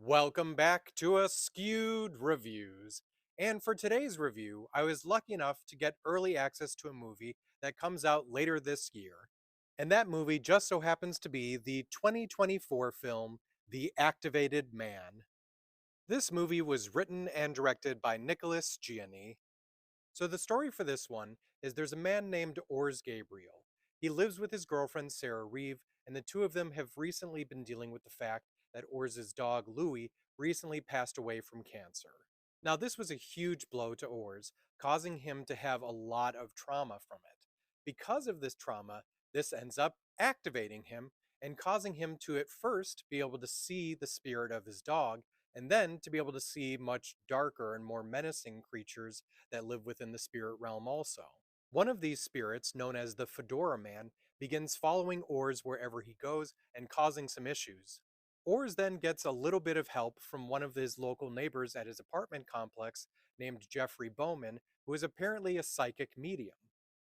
Welcome back to Askewed Reviews. And for today's review, I was lucky enough to get early access to a movie that comes out later this year. And that movie just so happens to be the 2024 film, The Activated Man. This movie was written and directed by Nicholas Gianni. So the story for this one is there's a man named Ors Gabriel. He lives with his girlfriend Sarah Reeve, and the two of them have recently been dealing with the fact that Ors's dog Louis recently passed away from cancer. Now this was a huge blow to Ors, causing him to have a lot of trauma from it. Because of this trauma, this ends up activating him and causing him to at first be able to see the spirit of his dog and then to be able to see much darker and more menacing creatures that live within the spirit realm also. One of these spirits, known as the Fedora Man, begins following Ors wherever he goes and causing some issues. Ors then gets a little bit of help from one of his local neighbors at his apartment complex named Jeffrey Bowman, who is apparently a psychic medium.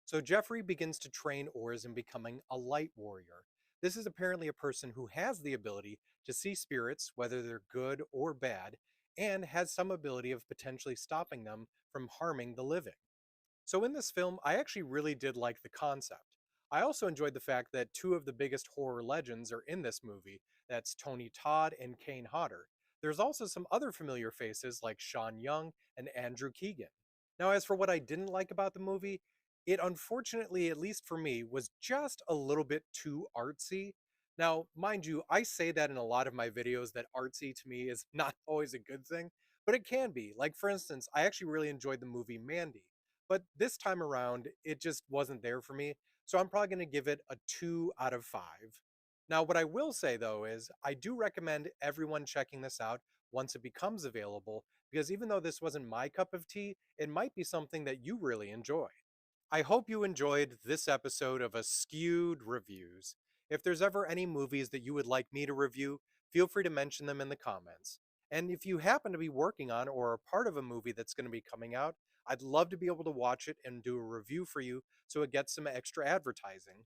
So Jeffrey begins to train Ors in becoming a light warrior. This is apparently a person who has the ability to see spirits, whether they're good or bad, and has some ability of potentially stopping them from harming the living. So in this film, I actually really did like the concept. I also enjoyed the fact that two of the biggest horror legends are in this movie. That's Tony Todd and Kane Hodder. There's also some other familiar faces like Sean Young and Andrew Keegan. Now, as for what I didn't like about the movie, it unfortunately, at least for me, was just a little bit too artsy. Now, mind you, I say that in a lot of my videos that artsy to me is not always a good thing, but it can be. Like, for instance, I actually really enjoyed the movie Mandy, but this time around, it just wasn't there for me. So I'm probably going to give it a 2 out of 5. Now, what I will say though is I do recommend everyone checking this out once it becomes available, because even though this wasn't my cup of tea, it might be something that you really enjoy. I hope you enjoyed this episode of Askewed Reviews. If there's ever any movies that you would like me to review, feel free to mention them in the comments. And if you happen to be working on or are part of a movie that's going to be coming out, I'd love to be able to watch it and do a review for you so it gets some extra advertising.